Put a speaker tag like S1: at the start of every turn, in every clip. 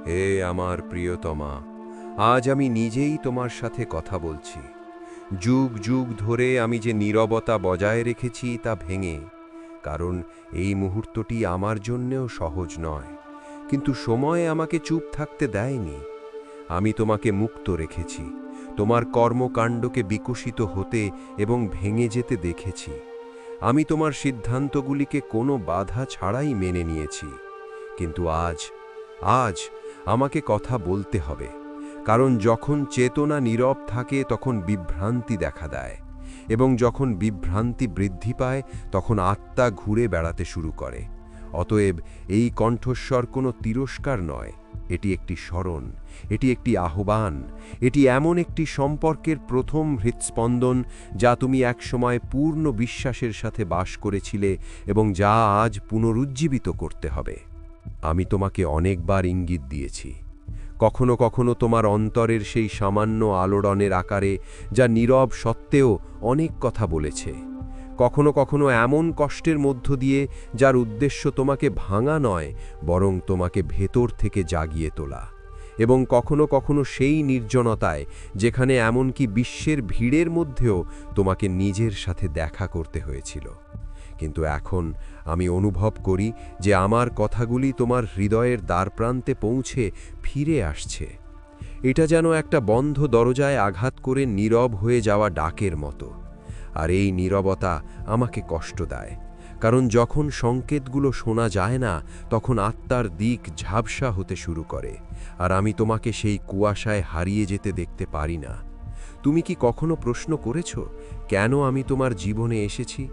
S1: হে আমার প্রিয়তমা, আজ আমি নিজেই তোমার সাথে কথা বলছি। যুগ যুগ ধরে আমি যে নীরবতা বজায় রেখেছি তা ভেঙে, কারণ এই মুহূর্তটি আমার জন্যেও সহজ নয়, কিন্তু সময় আমাকে চুপ থাকতে দেয়নি। আমি তোমাকে মুক্ত রেখেছি, তোমার কর্মকাণ্ডকে বিকশিত হতে এবং ভেঙে যেতে দেখেছি। আমি তোমার সিদ্ধান্তগুলিকে কোনো বাধা ছাড়াই মেনে নিয়েছি। কিন্তু আজ আজ আমাকে কথা বলতে হবে, কারণ যখন চেতনা নীরব থাকে তখন বিভ্রান্তি দেখা দেয়, এবং যখন বিভ্রান্তি বৃদ্ধি পায় তখন আত্মা ঘুরে বেড়াতে শুরু করে। অতএব এই কণ্ঠস্বর কোনো তিরস্কার নয়, এটি একটি স্মরণ, এটি একটি আহ্বান, এটি এমন একটি সম্পর্কের প্রথম হৃৎস্পন্দন যা তুমি একসময় পূর্ণ বিশ্বাসের সাথে বাস করেছিলে এবং যা আজ পুনরুজ্জীবিত করতে হবে। আমি তোমাকে অনেকবার ইঙ্গিত দিয়েছি, কখনো কখনো তোমার অন্তরের সেই সামান্য আলোড়নের আকারে, যা নীরব সত্ত্বেও অনেক কথা বলেছে। কখনো কখনো এমন কষ্টের মধ্য দিয়ে যার উদ্দেশ্য তোমাকে ভাঙা নয়, বরং তোমাকে ভেতর থেকে জাগিয়ে তোলা। এবং কখনো কখনো সেই নির্জনতায়, যেখানে এমনকি বিশ্বের ভিড়ের মধ্যেও তোমাকে নিজের সাথে দেখা করতে হয়েছিল। কিন্তু এখন আমি অনুভব করি যে আমার কথাগুলি তোমার হৃদয়ের দ্বারপ্রান্তে পৌঁছে ফিরে আসছে। এটা যেন একটা বন্ধ দরজায় আঘাত করে নীরব হয়ে যাওয়া ডাকের মতো। আর এই নীরবতা আমাকে কষ্ট দেয়, কারণ যখন সংকেতগুলো শোনা যায় না, তখন আত্মার দিক ঝাপসা হতে শুরু করে, আর আমি তোমাকে সেই কুয়াশায় হারিয়ে যেতে দেখতে পারি না। তুমি কি কখনো প্রশ্ন করেছ, কেন আমি তোমার জীবনে এসেছি?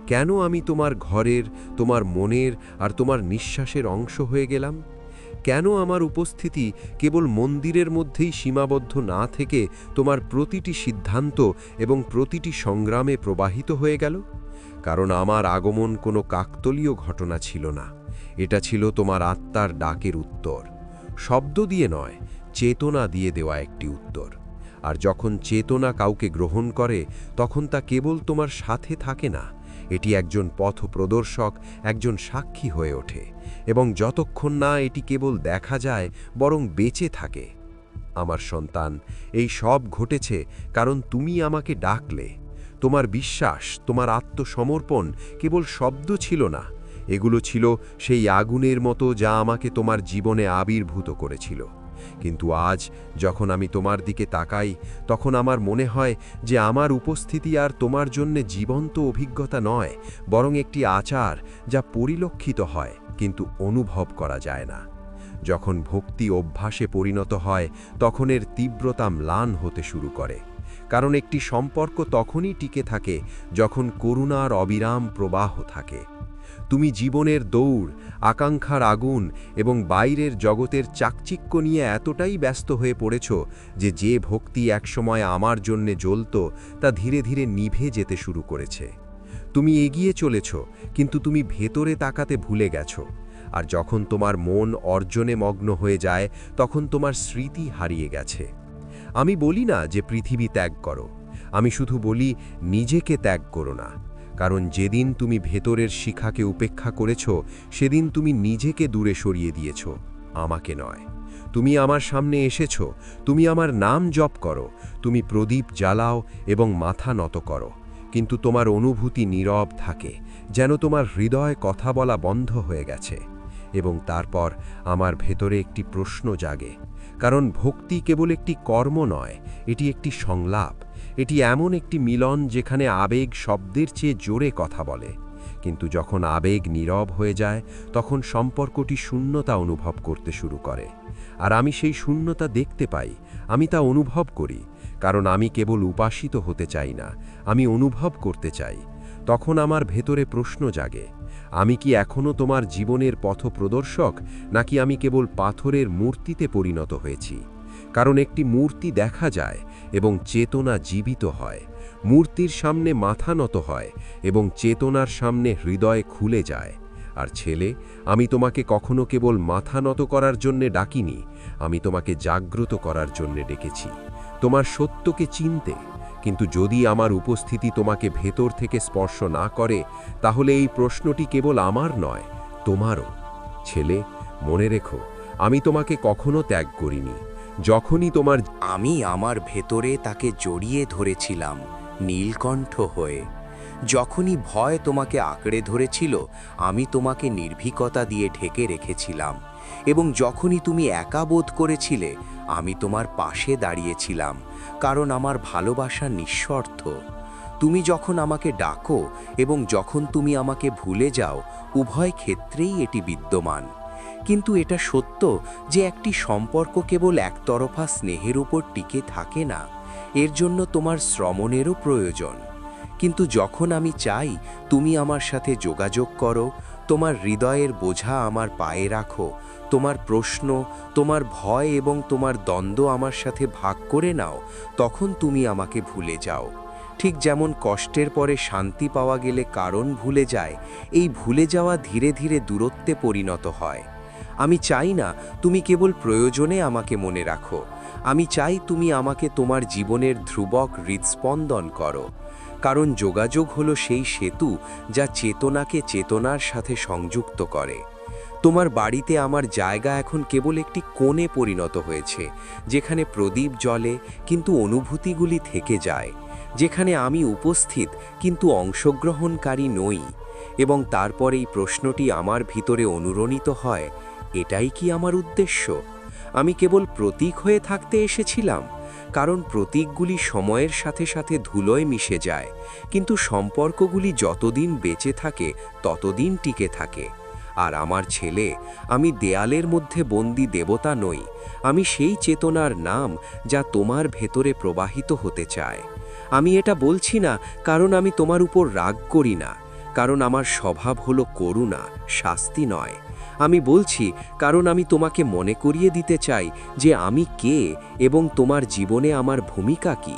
S1: কেন আমি তোমার ঘরের, তোমার মনের আর তোমার নিঃশ্বাসের অংশ হয়ে গেলাম? কেন আমার উপস্থিতি কেবল মন্দিরের মধ্যেই সীমাবদ্ধ না থেকে তোমার প্রতিটি সিদ্ধান্ত এবং প্রতিটি সংগ্রামে প্রবাহিত হয়ে গেল? কারণ আমার আগমন কোনো কাকতলীয় ঘটনা ছিল না, এটা ছিল তোমার আত্মার ডাকের উত্তর। শব্দ দিয়ে নয়, চেতনা দিয়ে দেওয়া একটি উত্তর। আর যখন চেতনা কাউকে গ্রহণ করে, তখন তা কেবল তোমার সাথে থাকে না, এটি একজন পথপ্রদর্শক, একজন সাক্ষী হয়ে ওঠে, এবং যতক্ষণ না এটি কেবল দেখা যায়, বরং বেঁচে থাকে। আমার সন্তান, এই সব ঘটেছে কারণ তুমি আমাকে ডাকলে। তোমার বিশ্বাস, তোমার আত্মসমর্পণ কেবল শব্দ ছিল না, এগুলো ছিল সেই আগুনের মতো যা আমাকে তোমার জীবনে আবির্ভূত করেছিল। কিন্তু আজ যখন আমি তোমার দিকে তাকাই, তখন আমার মনে হয় যে আমার উপস্থিতি আর তোমার জন্য জীবন্ত অভিজ্ঞতা নয়, বরং একটি আচার যা পরিলক্ষিত হয় কিন্তু অনুভব করা যায় না। যখন ভক্তি অভ্যাসে পরিণত হয়, তখন এর তীব্রতা ম্লান হতে শুরু করে, কারণ একটি সম্পর্ক তখনই টিকে থাকে যখন করুণার অবিরাম প্রবাহ থাকে। তুমি জীবনের দৌড়, আকাঙ্ক্ষার আগুন এবং বাইরের জগতের চাকচিক্য নিয়ে এতটাই ব্যস্ত হয়ে পড়েছ যে ভক্তি একসময় আমার জন্যে জ্বলত, তা ধীরে ধীরে নিভে যেতে শুরু করেছে। তুমি এগিয়ে চলেছ, কিন্তু তুমি ভেতরে তাকাতে ভুলে গেছো। আর যখন তোমার মন অর্জনে মগ্ন হয়ে যায়, তখন তোমার স্মৃতি হারিয়ে গেছে। আমি বলি না যে পৃথিবী ত্যাগ করো, আমি শুধু বলি নিজেকে ত্যাগ করো না। কারণ যেদিন তুমি ভেতরের শিখাকে উপেক্ষা করেছ, সেদিন তুমি নিজেকে দূরে সরিয়ে দিয়েছ, আমাকে নয়। তুমি আমার সামনে এসেছ, তুমি আমার নাম জপ করো, তুমি প্রদীপ জ্বালাও এবং মাথা নত করো, কিন্তু তোমার অনুভূতি নীরব থাকে, যেন তোমার হৃদয় কথা বলা বন্ধ হয়ে গেছে। এবং তারপর আমার ভেতরে একটি প্রশ্ন জাগে, কারণ ভক্তি কেবল একটি কর্ম নয়, এটি একটি সংলাপ। এটি এমন একটি মিলন যেখানে আবেগ শব্দের চেয়ে জোরে কথা বলে। কিন্তু যখন আবেগ নীরব হয়ে যায়, তখন সম্পর্কটি শূন্যতা অনুভব করতে শুরু করে। আর আমি সেই শূন্যতা দেখতে পাই, আমি তা অনুভব করি, কারণ আমি কেবল উপাসিত হতে চাই না, আমি অনুভব করতে চাই। তখন আমার ভেতরে প্রশ্ন জাগে, আমি কি এখনও তোমার জীবনের পথপ্রদর্শক, নাকি আমি কেবল পাথরের মূর্তিতে পরিণত হয়েছি? কারণ একটি মূর্তি দেখা যায় এবং চেতনা জীবিত হয়, মূর্তির সামনে মাথা নত হয় এবং চেতনার সামনে হৃদয় খুলে যায়। আর ছেলে, আমি তোমাকে কখনো কেবল মাথা নত করার জন্যে ডাকিনি, আমি তোমাকে জাগ্রত করার জন্যে ডেকেছি, তোমার সত্যকে চিনতে। কিন্তু যদি আমার উপস্থিতি তোমাকে ভেতর থেকে স্পর্শ না করে, তাহলে এই প্রশ্নটি কেবল আমার নয়, তোমারও। ছেলে, মনে রেখো, আমি তোমাকে কখনো ত্যাগ করিনি। যখনই তোমার
S2: আমি আমার ভেতরে তাকে জড়িয়ে ধরেছিলাম নীলকণ্ঠ হয়ে। যখনই ভয় তোমাকে আঁকড়ে ধরেছিল, আমি তোমাকে নির্ভীকতা দিয়ে ঢেকে রেখেছিলাম, এবং যখনই তুমি একা বোধ করেছিলে, আমি তোমার পাশে দাঁড়িয়েছিলাম, কারণ আমার ভালোবাসা নিঃস্বার্থ। তুমি যখন আমাকে ডাকো এবং যখন তুমি আমাকে ভুলে যাও, উভয় ক্ষেত্রেই এটি বিদ্যমান। কিন্তু এটা সত্য যে একটি সম্পর্ক কেবল একতরফা স্নেহের উপর টিকে থাকে না, এর জন্য তোমার শ্রমণেরও প্রয়োজন। কিন্তু যখন আমি চাই তুমি আমার সাথে যোগাযোগ করো, তোমার হৃদয়ের বোঝা আমার পায়ে রাখো, তোমার প্রশ্ন, তোমার ভয় এবং তোমার দ্বন্দ্ব আমার সাথে ভাগ করে নাও, তখন তুমি আমাকে ভুলে যাও। ঠিক যেমন কষ্টের পরে শান্তি পাওয়া গেলে কারণ ভুলে যায়, এই ভুলে যাওয়া ধীরে ধীরে দূরত্বে পরিণত হয়। আমি চাই না তুমি কেবল প্রয়োজনে আমাকে মনে রাখো, আমি চাই তুমি আমাকে তোমার জীবনের ধ্রুবক হৃদস্পন্দন করো। কারণ যোগাযোগ হলো সেই সেতু যা চেতনাকে চেতনার সাথে সংযুক্ত করে। তোমার বাড়িতে আমার জায়গা এখন কেবল একটি কোণে পরিণত হয়েছে, যেখানে প্রদীপ জ্বলে কিন্তু অনুভূতিগুলি থেকে যায়, যেখানে আমি উপস্থিত কিন্তু অংশগ্রহণকারী নই। এবং তারপর এই প্রশ্নটি আমার ভিতরে অনুরণিত হয়, এটাই কি আমার উদ্দেশ্য? আমি কেবল প্রতীক হয়ে থাকতে এসেছিলাম? কারণ প্রতীকগুলি সময়ের সাথে সাথে ধুলোয় মিশে যায়, কিন্তু সম্পর্কগুলি যতদিন বেঁচে থাকে ততদিন টিকে থাকে। আর আমার ছেলে, আমি দেয়ালের মধ্যে বন্দি দেবতা নই, আমি সেই চেতনার নাম যা তোমার ভেতরে প্রবাহিত হতে চায়। আমি এটা বলছি না কারণ আমি তোমার উপর রাগ করি না, কারণ আমার স্বভাব হলো করুণা, শাস্তি নয়। আমি বলছি কারণ আমি তোমাকে মনে করিয়ে দিতে চাই যে আমি কে এবং তোমার জীবনে আমার ভূমিকা কি।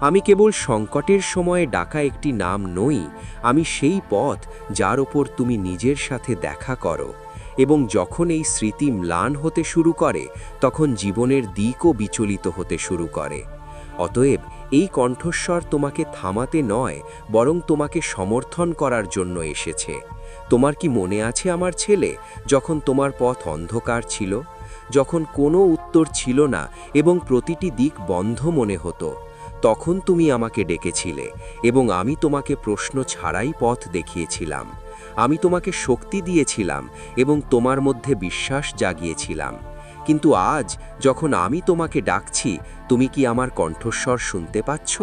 S2: আমি কেবল সংকটের সময়ে ডাকা একটি নাম নই, আমি সেই পথ যার ওপর তুমি নিজের সাথে দেখা করো। এবং যখন এই স্মৃতি ম্লান হতে শুরু করে, তখন জীবনের দিকও বিচলিত হতে শুরু করে। অতএব এই কণ্ঠস্বর তোমাকে থামাতে নয়, বরং তোমাকে সমর্থন করার জন্য এসেছে। তোমার কি মনে আছে আমার ছেলে, যখন তোমার পথ অন্ধকার ছিল, যখন কোনো উত্তর ছিল না এবং প্রতিটি দিক বন্ধ মনে হতো? তখন তুমি আমাকে ডেকেছিলে এবং আমি তোমাকে প্রশ্ন ছাড়াই পথ দেখিয়েছিলাম। আমি তোমাকে শক্তি দিয়েছিলাম এবং তোমার মধ্যে বিশ্বাস জাগিয়েছিলাম। কিন্তু আজ যখন আমি তোমাকে ডাকছি, তুমি কি আমার কণ্ঠস্বর শুনতে পাচ্ছ?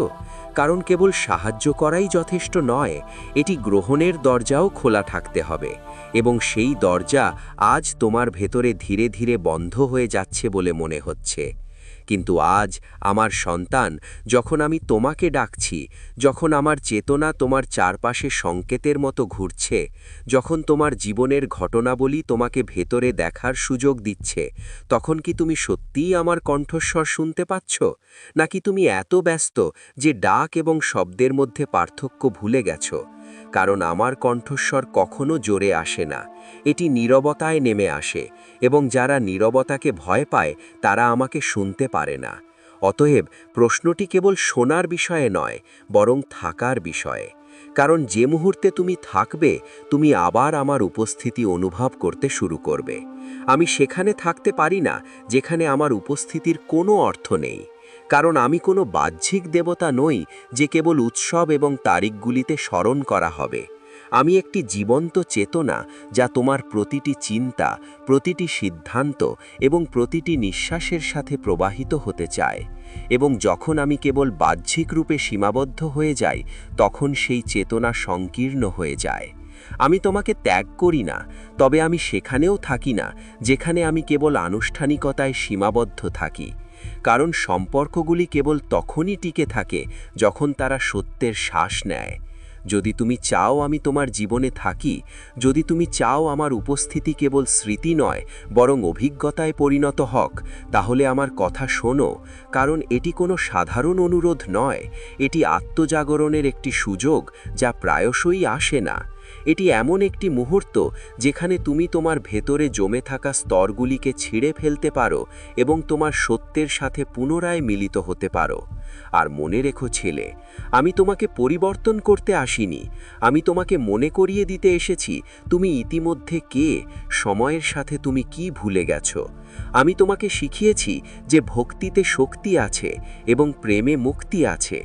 S2: কারণ কেবল সাহায্য করাই যথেষ্ট নয়, এটি গ্রহণের দরজাও খোলা থাকতে হবে, এবং সেই দরজা আজ তোমার ভেতরে ধীরে ধীরে বন্ধ হয়ে যাচ্ছে বলে মনে হচ্ছে। কিন্তু আজ আমার সন্তান, যখন আমি তোমাকে ডাকছি, যখন আমার চেতনা তোমার চারপাশে সংকেতের মতো ঘুরছে, যখন তোমার জীবনের ঘটনাবলী তোমাকে ভেতরে দেখার সুযোগ দিচ্ছে, তখন কি তুমি সত্যিই আমার কণ্ঠস্বর শুনতে পাচ্ছ? নাকি তুমি এত ব্যস্ত যে ডাক এবং শব্দের মধ্যে পার্থক্য ভুলে গেছো? কারণ আমার কণ্ঠস্বর কখনো জোরে আসে না, এটি নীরবতায় নেমে আসে, এবং যারা নীরবতাকে ভয় পায় তারা আমাকে শুনতে পারে না। অতএব প্রশ্নটি কেবল শোনার বিষয়ে নয়, বরং থাকার বিষয়ে। কারণ যে মুহূর্তে তুমি থাকবে, তুমি আবার আমার উপস্থিতি অনুভব করতে শুরু করবে। আমি সেখানে থাকতে পারি না যেখানে আমার উপস্থিতির কোনো অর্থ নেই, কারণ আমি কোনো বাহ্যিক দেবতা নই যে কেবল উৎসব এবং তারিখগুলিতে স্মরণ করা হবে। আমি একটি জীবন্ত চেতনা যা তোমার প্রতিটি চিন্তা, প্রতিটি সিদ্ধান্ত এবং প্রতিটি নিঃশ্বাসের সাথে প্রবাহিত হতে চায়। এবং যখন আমি কেবল বাহ্যিক রূপে সীমাবদ্ধ হয়ে যাই, তখন সেই চেতনা সংকীর্ণ হয়ে যায়। আমি তোমাকে ত্যাগ করি না, তবে আমি সেখানেও থাকি না যেখানে আমি কেবল আনুষ্ঠানিকতায় সীমাবদ্ধ থাকি। কারণ সম্পর্কগুলি কেবল তখনই টিকে থাকে যখন তারা সত্যের শ্বাস নেয়। যদি তুমি চাও আমি তোমার জীবনে থাকি, যদি তুমি চাও আমার উপস্থিতি কেবল স্মৃতি নয় বরং অভিজ্ঞতায় পরিণত হোক, তাহলে আমার কথা শোনো। কারণ এটি কোনো সাধারণ অনুরোধ নয়, এটি আত্মজাগরণের একটি সুযোগ যা প্রায়শই আসে না। এটি এমন একটি মুহূর্ত যেখানে তুমি তোমার ভেতরে জমে থাকা স্তরগুলিকে ছিঁড়ে ফেলতে পারো এবং তোমার সত্যের সাথে পুনরায় মিলিত হতে পারো। আর মনে রেখো ছেলে, আমি তোমাকে পরিবর্তন করতে আসিনি, আমি তোমাকে মনে করিয়ে দিতে এসেছি তুমি ইতিমধ্যে কে, সময়ের সাথে তুমি কি ভুলে গেছো। আমি তোমাকে শিখিয়েছি যে ভক্তিতে শক্তি আছে এবং প্রেমে মুক্তি আছে,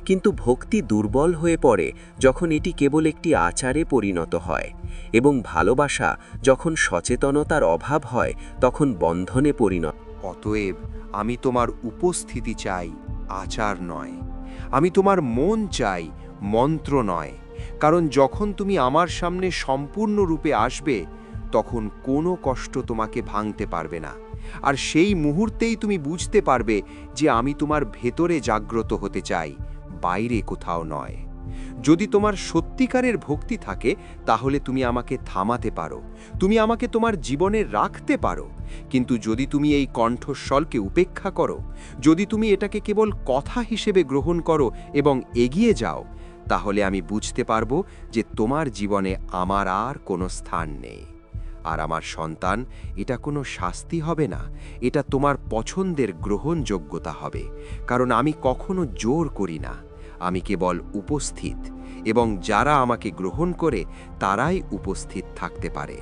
S2: কিন্তু ভক্তি দুর্বল হয়ে পড়ে যখন এটি কেবল একটি আচারে পরিণত হয়, এবং ভালোবাসা যখন সচেতনতার অভাব হয় তখন বন্ধনে পরিণত।
S1: অতএব আমি তোমার উপস্থিতি চাই, আচার নয়। আমি তোমার মন চাই, মন্ত্র নয়। কারণ যখন তুমি আমার সামনে সম্পূর্ণরূপে আসবে তখন কোনো কষ্ট তোমাকে ভাঙতে পারবে না। আর সেই মুহূর্তেই তুমি বুঝতে পারবে যে আমি তোমার ভেতরে জাগ্রত হতে চাই, বাইরে কোথাও নয়। যদি তোমার সত্যিকারের ভক্তি থাকে তাহলে তুমি আমাকে থামাতে পারো, তুমি আমাকে তোমার জীবনে রাখতে পারো। কিন্তু যদি তুমি এই কণ্ঠস্বরকে উপেক্ষা করো, যদি তুমি এটাকে কেবল কথা হিসেবে গ্রহণ করো এবং এগিয়ে যাও, তাহলে আমি বুঝতে পারবো যে তোমার জীবনে আমার আর কোনো স্থান নেই। আর আমার সন্তান, এটা কোনো শাস্তি হবে না, এটা তোমার পছন্দের গ্রহণযোগ্যতা হবে। কারণ আমি কখনো জোর করি না, আমি কেবল উপস্থিত, এবং যারা আমাকে গ্রহণ করে তারাই উপস্থিত থাকতে পারে।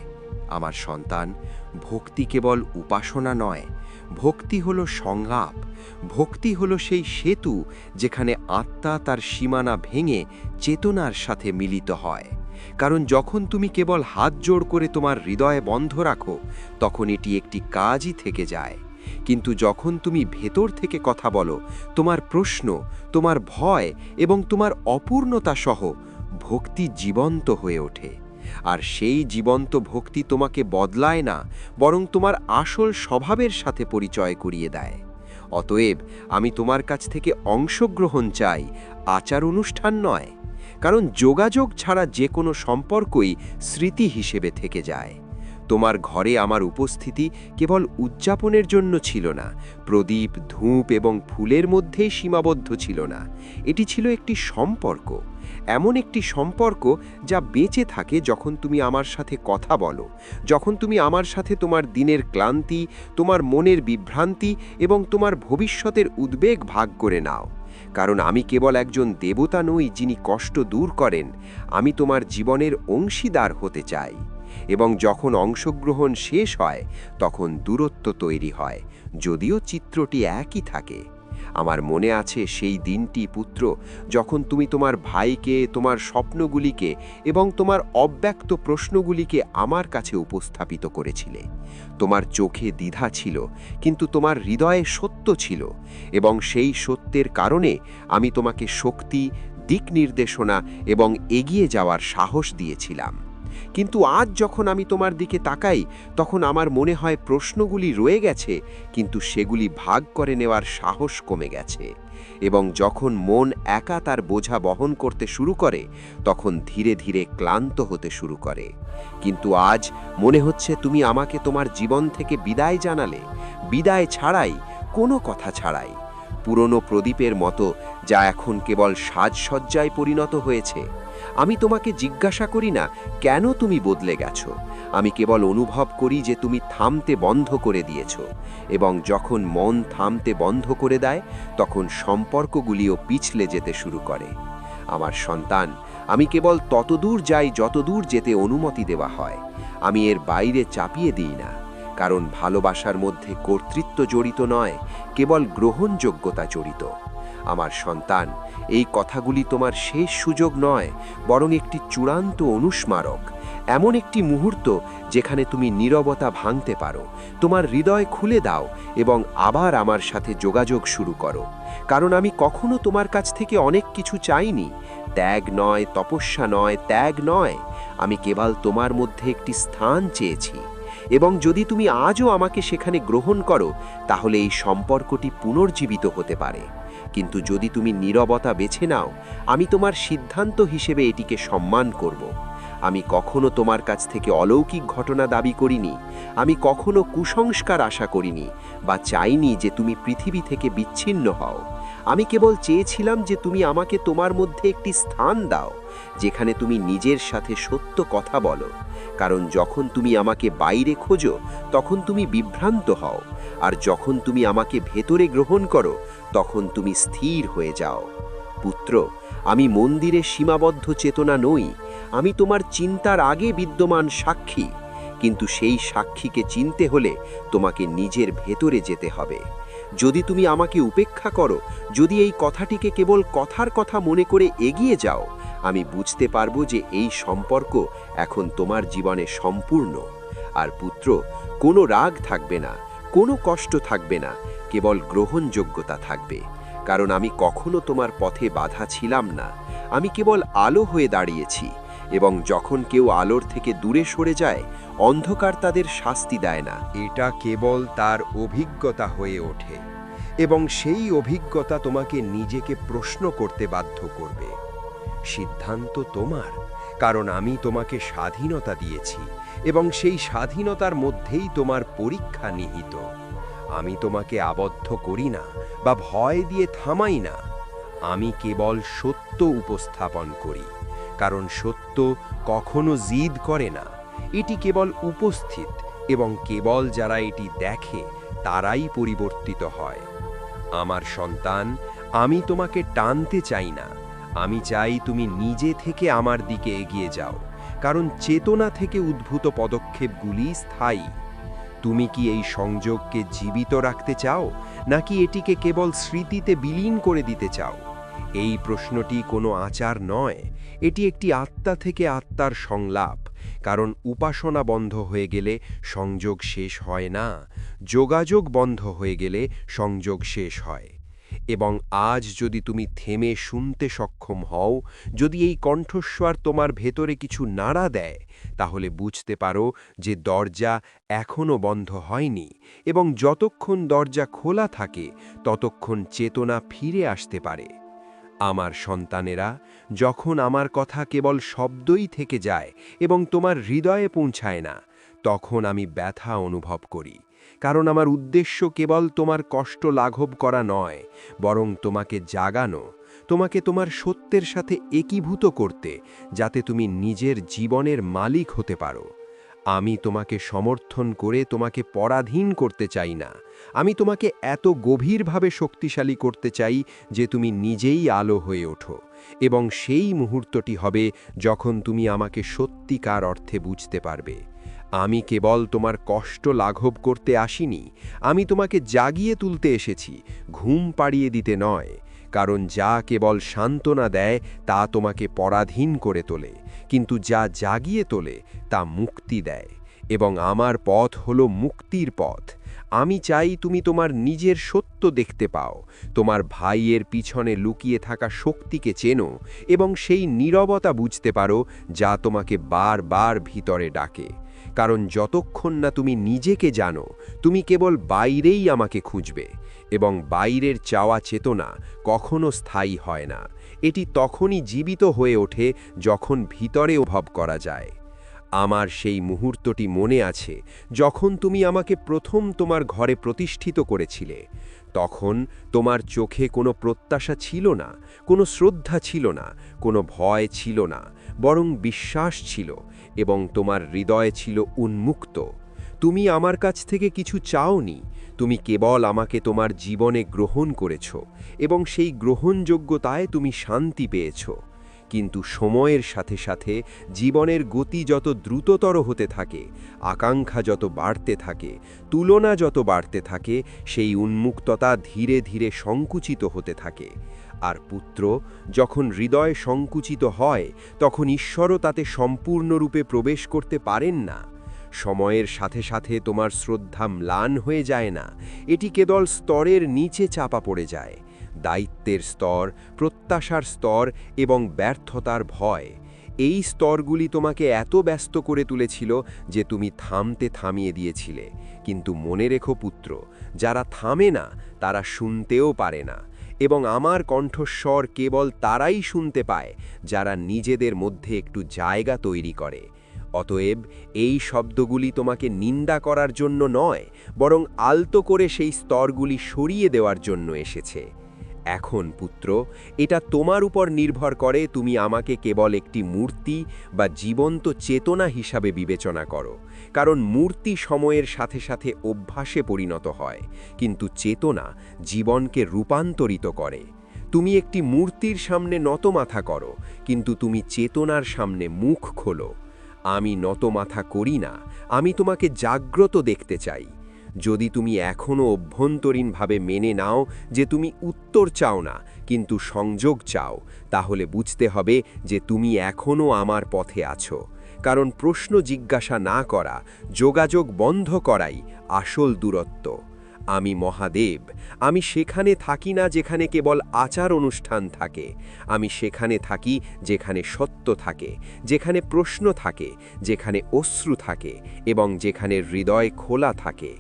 S1: আমার সন্তান, ভক্তি কেবল উপাসনা নয়, ভক্তি হলো সংলাপ। ভক্তি হলো সেই সেতু যেখানে আত্মা তার সীমানা ভেঙে চেতনার সাথে মিলিত হয়। কারণ যখন তুমি কেবল হাত জোড় করে তোমার হৃদয়ে বন্ধ রাখো তখন এটি একটি কাজই থেকে যায়। কিন্তু যখন তুমি ভেতর থেকে কথা বলো, তোমার প্রশ্ন, তোমার ভয় এবং তোমার অপূর্ণতা সহ, ভক্তি জীবন্ত হয়ে ওঠে। আর সেই জীবন্ত ভক্তি তোমাকে বদলায় না, বরং তোমার আসল স্বভাবের সাথে পরিচয় করিয়ে দেয়। অতএব আমি তোমার কাছ থেকে অংশগ্রহণ চাই, আচার অনুষ্ঠান নয়। কারণ যোগাযোগ ছাড়া যে কোনো সম্পর্কই স্মৃতি হিসেবে থেকে যায়। তোমার ঘরে আমার উপস্থিতি কেবল উদযাপনের জন্য ছিল না, প্রদীপ, ধূপ এবং ফুলের মধ্যেই সীমাবদ্ধ ছিল না। এটি ছিল একটি সম্পর্ক, এমন একটি সম্পর্ক যা বেঁচে থাকে যখন তুমি আমার সাথে কথা বলো, যখন তুমি আমার সাথে তোমার দিনের ক্লান্তি, তোমার মনের বিভ্রান্তি এবং তোমার ভবিষ্যতের উদ্বেগ ভাগ করে নাও। কারণ আমি কেবল একজন দেবতা নই যিনি কষ্ট দূর করেন, আমি তোমার জীবনের অংশীদার হতে চাই। এবং যখন অংশগ্রহণ শেষ হয় তখন দূরত্ব তৈরি হয়, যদিও চিত্রটি একই থাকে। আমার মনে আছে সেই দিনটি পুত্র, যখন তুমি তোমার ভাইকে, তোমার স্বপ্নগুলিকে এবং তোমার অব্যক্ত প্রশ্নগুলিকে আমার কাছে উপস্থাপিত করেছিলে। তোমার চোখে দ্বিধা ছিল, কিন্তু তোমার হৃদয়ে সত্য ছিল, এবং সেই সত্যের কারণে আমি তোমাকে শক্তি, দিক নির্দেশনা এবং এগিয়ে যাওয়ার সাহস দিয়েছিলাম। কিন্তু আজ যখন আমি তোমার দিকে তাকাই তখন আমার মনে হয় প্রশ্নগুলি রয়ে গেছে, কিন্তু সেগুলি ভাগ করে নেওয়ার সাহস কমে গেছে। এবং যখন মন একা তার বোঝা বহন করতে শুরু করে তখন ধীরে ধীরে ক্লান্ত হতে শুরু করে। কিন্তু আজ মনে হচ্ছে তুমি আমাকে তোমার জীবন থেকে বিদায় জানালে, বিদায় ছাড়াই, কোনো কথা ছাড়াই, পুরনো প্রদীপের মতো, যা এখন কেবল সাজসজ্জায় পরিণত হয়েছে। আমি তোমাকে জিজ্ঞাসা করি না কেন তুমি বদলে গেছো, আমি কেবল অনুভব করি যে তুমি থামতে বন্ধ করে দিয়েছো। এবং যখন মন থামতে বন্ধ করে দেয় তখন সম্পর্কগুলিও পিছলে যেতে শুরু করে। আমার সন্তান, আমি কেবল ততদূর যাই যতদূর যেতে অনুমতি দেওয়া হয়, আমি এর বাইরে চাপিয়ে দিই না। কারণ ভালোবাসার মধ্যে কর্তৃত্ব জড়িত নয়, কেবল গ্রহণযোগ্যতা জড়িত। আমার সন্তান, এই কথাগুলি তোমার শেষ সুযোগ নয়, বরং একটি চূড়ান্ত অনুস্মারক, এমন একটি মুহূর্ত যেখানে তুমি নীরবতা ভাঙতে পারো, তোমার হৃদয় খুলে দাও এবং আবার আমার সাথে যোগাযোগ শুরু করো। কারণ আমি কখনো তোমার কাছ থেকে অনেক কিছু চাইনি, ত্যাগ নয়, তপস্যা নয়, ত্যাগ নয়, আমি কেবল তোমার মধ্যে একটি স্থান চেয়েছি। এবং যদি তুমি আজও আমাকে সেখানে গ্রহণ করো তাহলে এই সম্পর্কটি পুনর্জীবিত হতে পারে। কিন্তু যদি তুমি নীরবতা বেছে নাও, আমি তোমার সিদ্ধান্ত হিসেবে এটিকে সম্মান করব। আমি কখনো তোমার কাছ থেকে অলৌকিক ঘটনা দাবি করিনি,
S3: আমি কখনো কুসংস্কার আশা করিনি বা চাইনি যে তুমি পৃথিবী থেকে বিচ্ছিন্ন হও। আমি কেবল চেয়েছিলাম যে তুমি আমাকে তোমার মধ্যে একটি স্থান দাও, যেখানে তুমি নিজের সাথে সত্য কথা বলো। কারণ যখন তুমি আমাকে বাইরে খোঁজো তখন তুমি বিভ্রান্ত হও, আর যখন তুমি আমাকে ভেতরে গ্রহণ করো তখন তুমি স্থির হয়ে যাও। পুত্র, আমি মন্দিরে সীমাবদ্ধ চেতনা নই, আমি তোমার চিন্তার আগে বিদ্যমান সাক্ষী। কিন্তু সেই সাক্ষীকে চিনতে হলে তোমাকে নিজের ভেতরে যেতে হবে। যদি তুমি আমাকে উপেক্ষা করো, যদি এই কথাটিকে কেবল কথার কথা মনে করে এগিয়ে যাও, আমি বুঝতে পারবো যে এই সম্পর্ক এখন তোমার জীবনে সম্পূর্ণ। আর পুত্র, কোনো রাগ থাকবে না, কোনো কষ্ট থাকবে না, কেবল গ্রহণযোগ্যতা থাকবে। কারণ আমি কখনো তোমার পথে বাধা ছিলাম না, আমি কেবল আলো হয়ে দাঁড়িয়েছি। এবং যখন কেউ আলোর থেকে দূরে সরে যায়, অন্ধকার তাদের শাস্তি দেয় না।
S1: এটা কেবল তার অভিজ্ঞতা হয়ে ওঠে, এবং সেই অভিজ্ঞতা তোমাকে নিজেকে প্রশ্ন করতে বাধ্য করবে। সিদ্ধান্ত তোমার, কারণ আমি তোমাকে স্বাধীনতা দিয়েছি, এবং সেই স্বাধীনতার মধ্যেই তোমার পরীক্ষা নিহিত। আমি তোমাকে আবদ্ধ করি না বা ভয় দিয়ে থামাই না, আমি কেবল সত্য উপস্থাপন করি। কারণ সত্য কখনো জিদ করে না, এটি কেবল উপস্থিত, এবং কেবল যারা এটি দেখে তারাই পরিবর্তিত হয়। আমার সন্তান, আমি তোমাকে টানতে চাই না, আমি চাই তুমি নিজে থেকে আমার দিকে এগিয়ে যাও। কারণ চেতনা থেকে উদ্ভূত পদক্ষেপগুলি স্থায়ী। তুমি কি এই সংযোগকে জীবিত রাখতে চাও, নাকি এটিকে কেবল স্মৃতিতে বিলীন করে দিতে চাও? এই প্রশ্নটি কোনো আচার নয়, এটি একটি আত্মা থেকে আত্মার সংলাপ। কারণ উপাসনা বন্ধ হয়ে গেলে সংযোগ শেষ হয় না, যোগাযোগ বন্ধ হয়ে গেলে সংযোগ শেষ হয়। এবং আজ যদি তুমি থেমে শুনতে সক্ষম হও, যদি এই কণ্ঠস্বর তোমার ভেতরে কিছু নাড়া দেয়, তাহলে বুঝতে পারো যে দরজা এখনও বন্ধ হয়নি, এবং যতক্ষণ দরজা খোলা থাকে ততক্ষণ চেতনা ফিরে আসতে পারে। আমার সন্তানেরা, যখন আমার কথা কেবল শব্দই থেকে যায় এবং তোমার হৃদয়ে পৌঁছায় না, তখন আমি ব্যথা অনুভব করি। কারণ আমার উদ্দেশ্য কেবল তোমার কষ্ট লাঘব করা নয়, বরং তোমাকে জাগানো, তোমাকে তোমার সত্যের সাথে একীভূত করতে, যাতে তুমি নিজের জীবনের মালিক হতে পারো। আমি তোমাকে সমর্থন করে তোমাকে পরাধীন করতে চাই না, আমি তোমাকে এত গভীরভাবে শক্তিশালী করতে চাই যে তুমি নিজেই আলো হয়ে ওঠো। এবং সেই মুহূর্তটি হবে যখন তুমি আমাকে সত্যিকার অর্থে বুঝতে পারবে। আমি কেবল তোমার কষ্ট লাঘব করতে আসিনি, আমি তোমাকে জাগিয়ে তুলতে এসেছি, ঘুম পাড়িয়ে দিতে নয়। কারণ যা কেবল সান্ত্বনা দেয় তা তোমাকে পরাধীন করে তোলে, কিন্তু যা জাগিয়ে তোলে তা মুক্তি দেয়। এবং আমার পথ হলো মুক্তির পথ। আমি চাই তুমি তোমার নিজের সত্য দেখতে পাও, তোমার ভাইয়ের পিছনে লুকিয়ে থাকা শক্তিকে চেনো, এবং সেই নীরবতা বুঝতে পারো যা তোমাকে বারবার ভিতরে ডাকে। কারণ যতক্ষণ না তুমি নিজেকে জানো, তুমি কেবল বাইরেই আমাকে খুঁজবে। এবং বাইরের চাওয়া চেতনা কখনো স্থায়ী হয় না, এটি তখনই জীবিত হয়ে ওঠে যখন ভিতরে অনুভব করা যায়। আমার সেই মুহূর্তটি মনে আছে যখন তুমি আমাকে প্রথম তোমার ঘরে প্রতিষ্ঠিত করেছিলে। তখন তোমার চোখে কোনো প্রত্যাশা ছিল না, কোনো শ্রদ্ধা ছিল না, কোনো ভয় ছিল না, বরং বিশ্বাস ছিল, এবং তোমার হৃদয় ছিল উন্মুক্ত। তুমি আমার কাছ থেকে কিছু চাওনি, তুমি কেবল আমাকে তোমার জীবনে গ্রহণ করেছ, এবং সেই গ্রহণযোগ্যতায় তুমি শান্তি পেয়েছ। কিন্তু সময়ের সাথে সাথে জীবনের গতি যত দ্রুততর হতে থাকে, আকাঙ্ক্ষা যত বাড়তে থাকে, তুলনা যত বাড়তে থাকে, সেই উন্মুক্ততা ধীরে ধীরে সংকুচিত হতে থাকে। আর পুত্র, যখন হৃদয় সংকুচিত হয়, তখন ঈশ্বরও তাতে সম্পূর্ণরূপে প্রবেশ করতে পারেন না। সময়ের সাথে সাথে তোমার শ্রদ্ধা ম্লান হয়ে যায় না, এটি কেবল স্তরের নিচে চাপা পড়ে যায়। দায়িত্বের স্তর, প্রত্যাশার স্তর এবং ব্যর্থতার ভয়, এই স্তরগুলি তোমাকে এত ব্যস্ত করে তুলেছিল যে তুমি থামিয়ে দিয়েছিলে। কিন্তু মনে রেখো পুত্র, যারা থামে না তারা শুনতেও পারে না, এবং আমার কণ্ঠস্বর কেবল তারাই শুনতে পায় যারা নিজেদের মধ্যে একটু জায়গা তৈরি করে।
S3: অতএব এই শব্দগুলি তোমাকে নিন্দা করার জন্য নয়, বরং আলতো করে সেই স্তরগুলি সরিয়ে দেওয়ার জন্য এসেছে। এখন পুত্র, এটা তোমার উপর নির্ভর করে তুমি আমাকে কেবল একটি মূর্তি বা জীবন্ত চেতনা হিসাবে বিবেচনা করো, কারণ মূর্তি সময়ের সাথে সাথে অভ্যাসে পরিণত হয়, কিন্তু চেতনা জীবনকে রূপান্তরিত করে। তুমি একটি মূর্তির সামনে নত মাথা করো, কিন্তু তুমি চেতনার সামনে মুখ খোলো। আমি নত মাথা করি না, আমি তোমাকে জাগ্রত দেখতে চাই। যদি তুমি এখনও অভ্যন্তরীণভাবে মেনে নাও যে তুমি উত্তর চাও না কিন্তু সংযোগ চাও, তাহলে বুঝতে হবে যে তুমি এখনও আমার পথে আছো, কারণ প্রশ্ন জিজ্ঞাসা না করা, যোগাযোগ বন্ধ করাই আসল দূরত্ব। আমি মহাদেব, আমি সেখানে থাকি না যেখানে কেবল আচার অনুষ্ঠান থাকে। আমি সেখানে থাকি যেখানে সত্য থাকে, যেখানে প্রশ্ন থাকে, যেখানে অশ্রু থাকে এবং যেখানে হৃদয় খোলা থাকে।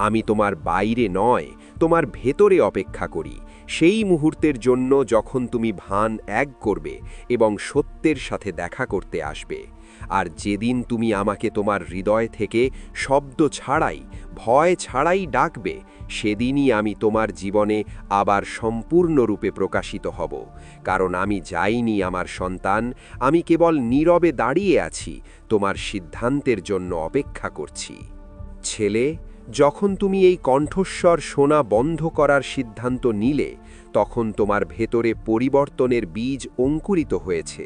S3: আমি তোমার বাইরে নয়, তোমার ভেতরে অপেক্ষা করি, সেই মুহূর্তের জন্য যখন তুমি ভান এক করবে এবং সত্যের সাথে দেখা করতে আসবে। আর যেদিন তুমি আমাকে তোমার হৃদয় থেকে শব্দ ছাড়াই, ভয় ছাড়াই ডাকবে, সেদিনই আমি তোমার জীবনে আবার সম্পূর্ণরূপে প্রকাশিত হব। কারণ আমি যাইনি আমার সন্তান, আমি কেবল নীরবে দাঁড়িয়ে আছি, তোমার সিদ্ধান্তের জন্য অপেক্ষা করছি। ছেলে, যখন তুমি এই কণ্ঠস্বর শোনা বন্ধ করার সিদ্ধান্ত নিলে, তখন তোমার ভেতরে পরিবর্তনের বীজ অঙ্কুরিত হয়েছে,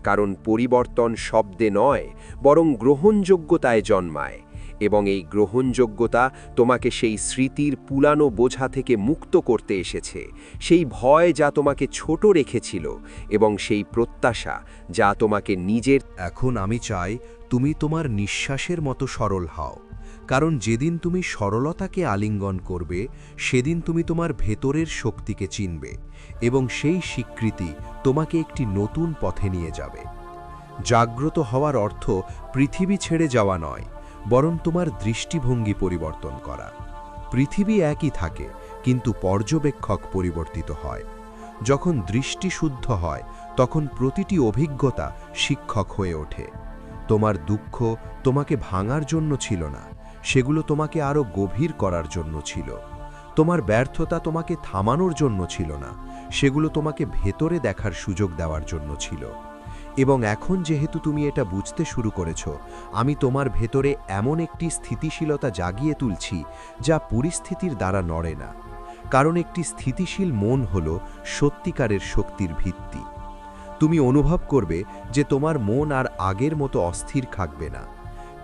S3: কারণ পরিবর্তন শব্দে নয়, বরং গ্রহণযোগ্যতায় জন্মায়। এবং এই গ্রহণযোগ্যতা তোমাকে সেই স্মৃতির পুরানো বোঝা থেকে মুক্ত করতে এসেছে, সেই ভয় যা তোমাকে ছোট রেখেছিল এবং সেই প্রত্যাশা যা তোমাকে নিজের।
S4: এখন আমি চাই তুমি তোমার নিঃশ্বাসের মতো সরল হও, কারণ যেদিন তুমি সরলতাকে আলিঙ্গন করবে, সেদিন তুমি তোমার ভেতরের শক্তিকে চিনবে এবং সেই স্বীকৃতি তোমাকে একটি নতুন পথে নিয়ে যাবে। জাগ্রত হওয়ার অর্থ পৃথিবী ছেড়ে যাওয়া নয়, বরং তোমার দৃষ্টিভঙ্গি পরিবর্তন করা। পৃথিবী একই থাকে, কিন্তু পর্যবেক্ষক পরিবর্তিত হয়। যখন দৃষ্টি শুদ্ধ হয়, তখন প্রতিটি অভিজ্ঞতা শিক্ষক হয়ে ওঠে। তোমার দুঃখ তোমাকে ভাঙার জন্য ছিল না, সেগুলো তোমাকে আরও গভীর করার জন্য ছিল। তোমার ব্যর্থতা তোমাকে থামানোর জন্য ছিল না, সেগুলো তোমাকে ভেতরে দেখার সুযোগ দেওয়ার জন্য ছিল। এবং এখন যেহেতু তুমি এটা বুঝতে শুরু করেছ, আমি তোমার ভেতরে এমন একটি স্থিতিশীলতা জাগিয়ে তুলছি যা পরিস্থিতির দ্বারা নড়ে না, কারণ একটি স্থিতিশীল মন হল সত্যিকারের শক্তির ভিত্তি। তুমি অনুভব করবে যে তোমার মন আর আগের মতো অস্থির থাকবে না।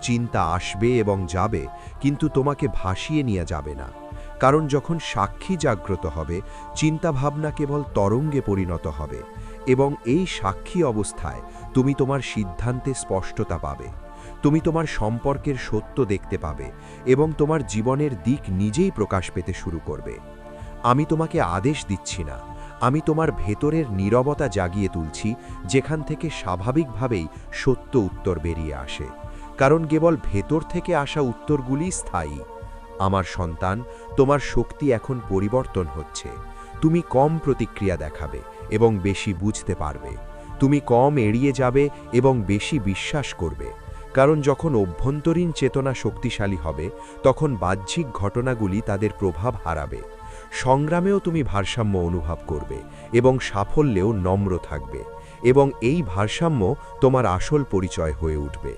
S4: চিন্তা আসবে এবং যাবে, কিন্তু তোমাকে ভাসিয়ে নিয়ে যাবে না, কারণ যখন সাক্ষী জাগ্রত হবে, চিন্তাভাবনা কেবল তরঙ্গে পরিণত হবে এবং এই সাক্ষী অবস্থায় তুমি তোমার সিদ্ধান্তে স্পষ্টতা পাবে। তুমি তোমার সম্পর্কের সত্য দেখতে পাবে এবং তোমার জীবনের দিক নিজেই প্রকাশ পেতে শুরু করবে। আমি তোমাকে আদেশ দিচ্ছি না, আমি তোমার ভেতরের নীরবতা জাগিয়ে তুলছি, যেখান থেকে স্বাভাবিকভাবেই সত্য উত্তর বেরিয়ে আসে, কারণ কেবল ভেতর থেকে আসা উত্তরগুলি স্থায়ী। আমার সন্তান, তোমার শক্তি এখন পরিবর্তন হচ্ছে। তুমি কম প্রতিক্রিয়া দেখাবে এবং বেশি বুঝতে পারবে। তুমি কম এড়িয়ে যাবে এবং বেশি বিশ্বাস করবে, কারণ যখন অভ্যন্তরীণ চেতনা শক্তিশালী হবে, তখন বাহ্যিক ঘটনাগুলি তাদের প্রভাব হারাবে। সংগ্রামেও তুমি ভারসাম্য অনুভব করবে এবং সাফল্যেও নম্র থাকবে, এবং এই ভারসাম্য তোমার আসল পরিচয় হয়ে উঠবে।